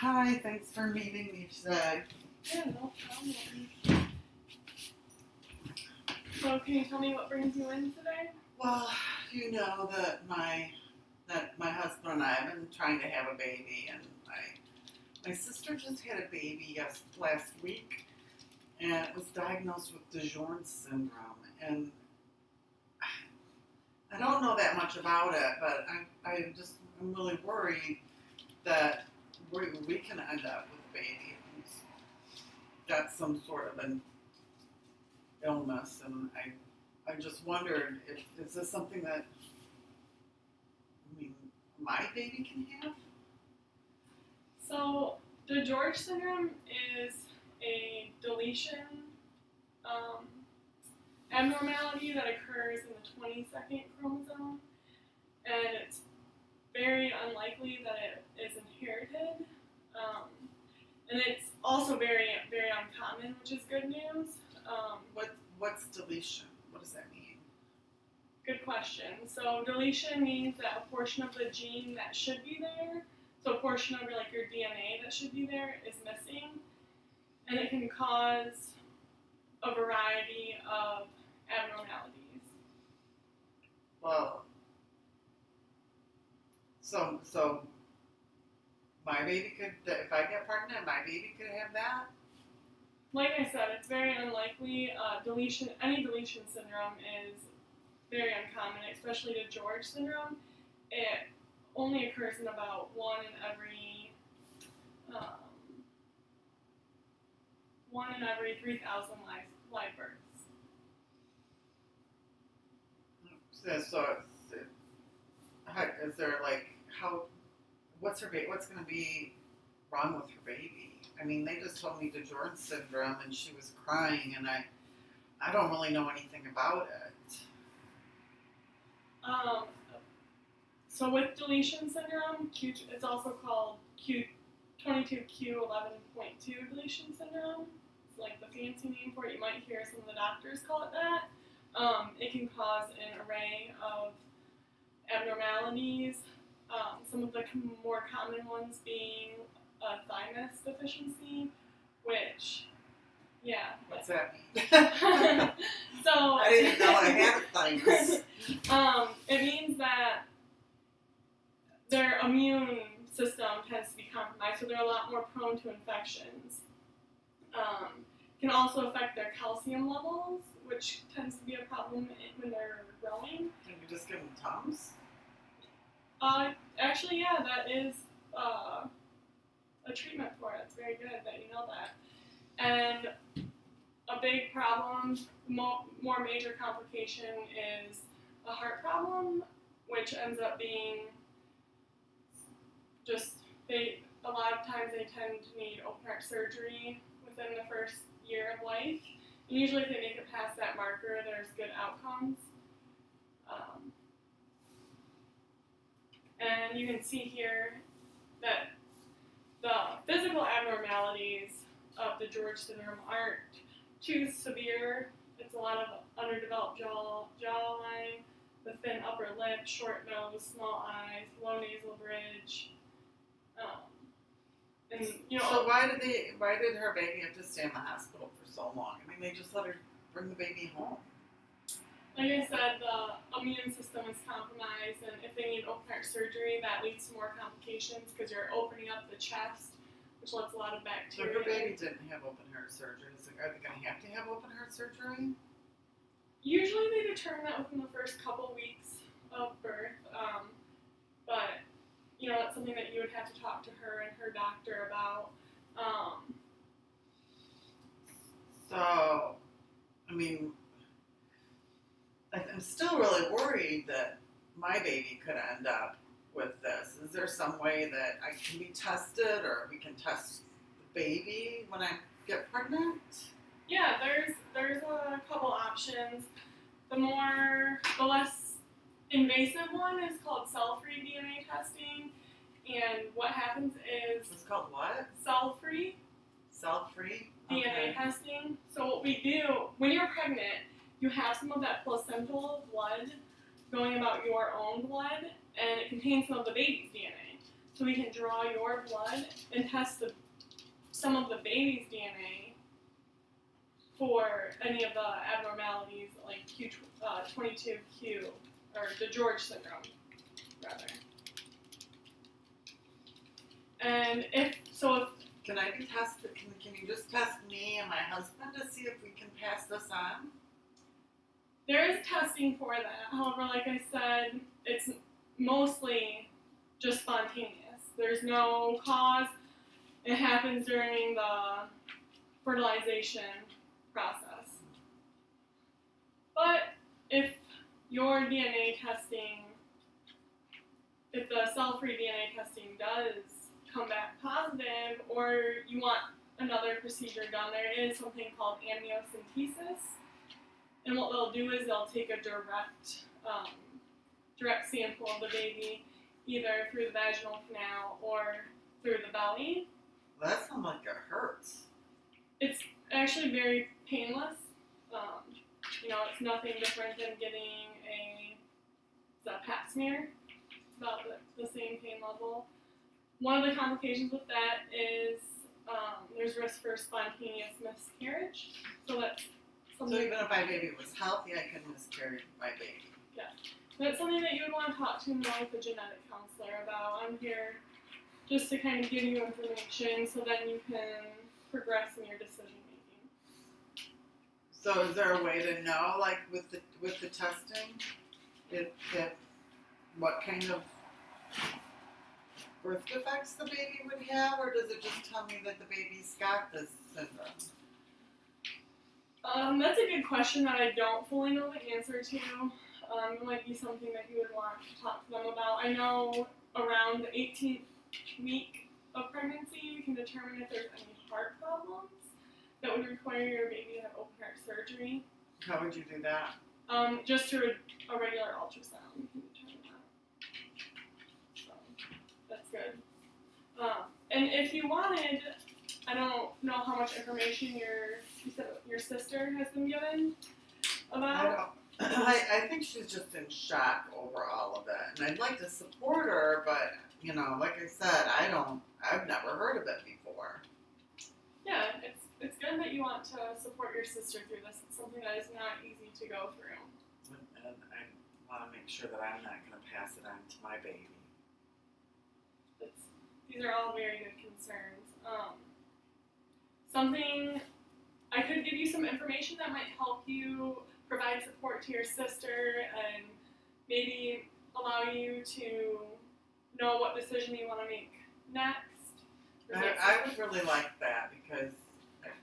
Hi, thanks for meeting me today. Yeah, no problem. So can you tell me what brings you in today? Well, you know that my husband and I have been trying to have a baby, and my sister just had a baby last week, and it was diagnosed with DiGeorge syndrome, and I don't know that much about it, but I'm really worried that we can end up with a baby who's got some sort of an illness, and I just wondered if is this something that my baby can have? So DiGeorge syndrome is a deletion abnormality that occurs in the 22nd chromosome, and it's very unlikely that it is inherited. And it's also very, very uncommon, which is good news. What's deletion? What does that mean? Good question. So deletion means that a portion of the gene that should be there, so a portion of your DNA that should be there is missing, and it can cause a variety of abnormalities. Well, so my baby could, if I get pregnant, my baby could have that? Like I said, it's very unlikely. Any deletion syndrome is very uncommon, especially DiGeorge syndrome. It only occurs in about one in every 3,000 live births. So is there what's going to be wrong with her baby? I mean, they just told me DiGeorge syndrome, and she was crying, and I don't really know anything about it. So with deletion syndrome, it's also called Q22Q11.2 deletion syndrome. It's like the fancy name for it. You might hear some of the doctors call it that. It can cause an array of abnormalities. Some of the more common ones being a thymus deficiency, which, yeah. What's that mean? So I didn't know I had a thymus. It means that their immune system tends to be compromised, so they're a lot more prone to infections. Can also affect their calcium levels, which tends to be a problem when they're growing. Can you just give them Tums? Actually, yeah, that is a treatment for it. It's very good that you know that. And a big problem, more major complication is a heart problem, which ends up being a lot of times they tend to need open heart surgery within the first year of life. And usually if they make it past that marker, there's good outcomes. And you can see here that the physical abnormalities of DiGeorge syndrome aren't too severe. It's a lot of underdeveloped jawline, the thin upper lip, short nose, small eyes, low nasal bridge. So why did her baby have to stay in the hospital for so long? I mean, they just let her bring the baby home. Like I said, the immune system is compromised, and if they need open heart surgery, that leads to more complications because you're opening up the chest, which lets a lot of bacteria. So her baby didn't have open heart surgery. So are they going to have open heart surgery? Usually they determine that within the first couple weeks of birth, but that's something that you would have to talk to her and her doctor about. So, I mean, I'm still really worried that my baby could end up with this. Is there some way that I can be tested, or we can test the baby when I get pregnant? Yeah, there's a couple options. The less invasive one is called cell-free DNA testing, and what happens is it's called what? Cell-free. Cell-free DNA testing. So what we do when you're pregnant, you have some of that placental blood going about your own blood, and it contains some of the baby's DNA. so we can draw your blood and test some of the baby's DNA for any of the abnormalities like Q22Q or DiGeorge syndrome, rather. And if Can I be tested? Can you just test me and my husband to see if we can pass this on? there is testing for that. However, like I said, it's mostly just spontaneous. There's no cause. It happens during the fertilization process. But if your DNA testing, if the cell-free DNA testing does come back positive, or you want another procedure done, there is something called amniocentesis. And what they'll do is they'll take a direct sample of the baby, either through the vaginal canal or through the belly. Well, that sounds like it hurts. It's actually very painless. It's nothing different than getting a pap smear. It's about the same pain level. One of the complications with that is there's risk for spontaneous miscarriage. So that's something. So even if my baby was healthy, I could miscarry my baby. Yeah. That's something that you would want to talk to more with a genetic counselor about. I'm here just to kind of give you information so then you can progress in your decision making. So is there a way to know, like with the testing, if what kind of birth defects the baby would have, or does it just tell me that the baby's got this syndrome? That's a good question that I don't fully know the answer to. It might be something that you would want to talk to them about. I know around the 18th week of pregnancy, you can determine if there's any heart problems that would require your baby to have open heart surgery. How would you do that? Just through a regular ultrasound, you can determine that. So that's good. And if you wanted, I don't know how much information you said your sister has been given about. I think she's just in shock over all of it, and I'd like to support her, but like I said, I've never heard of it before. Yeah, it's good that you want to support your sister through this. It's something that is not easy to go through. And I want to make sure that I'm not going to pass it on to my baby. These are all very good concerns. Something I could give you some information that might help you provide support to your sister and maybe allow you to know what decision you want to make next. I would really like that because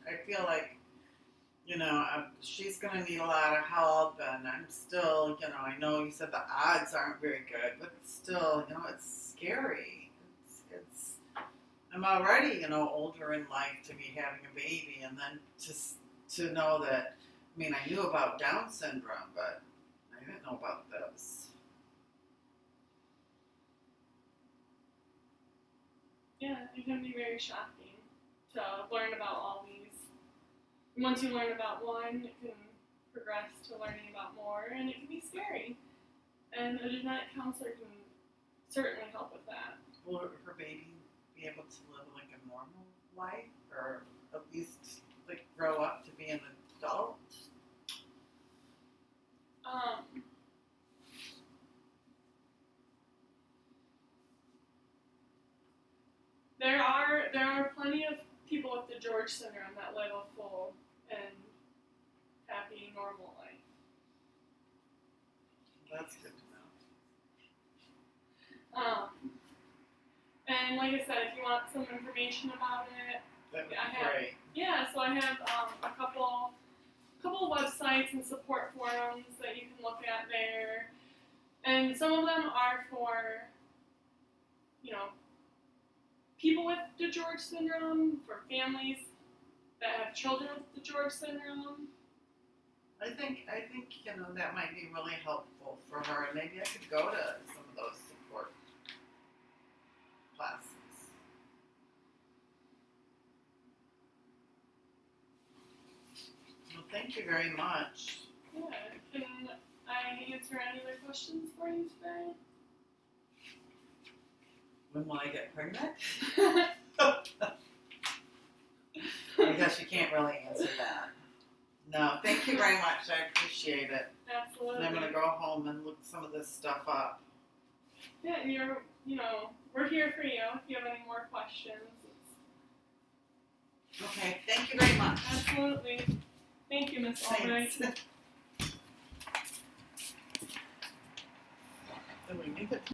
I feel like, she's going to need a lot of help, and I'm still, I know you said the odds aren't very good, but it's still, it's scary. I'm already, older in life to be having a baby, and then to know that, I knew about Down syndrome, but I didn't know about this. Yeah, it can be very shocking to learn about all these. And once you learn about one, it can progress to learning about more, and it can be scary. And a genetic counselor can certainly help with that. Will her baby be able to live like a normal life, or at least like grow up to be an adult? There are plenty of people with DiGeorge syndrome that live a full and happy, normal life. That's good to know. And like I said, if you want some information about it, That would be great. Yeah, so I have a couple websites and support forums that you can look at there, and some of them are for people with DiGeorge syndrome, for families that have children with DiGeorge syndrome. I think that might be really helpful for her, and maybe I could go to some of those support classes. Well, thank you very much. Yeah, can I answer any other questions for you today? When will I get pregnant? I guess you can't really answer that. No, thank you very much. I appreciate it. Absolutely. And I'm gonna go home and look some of this stuff up. Yeah, and we're here for you if you have any more questions. Okay, thank you very much. Absolutely. Thank you, Miss Albright. Thanks. Do we need it?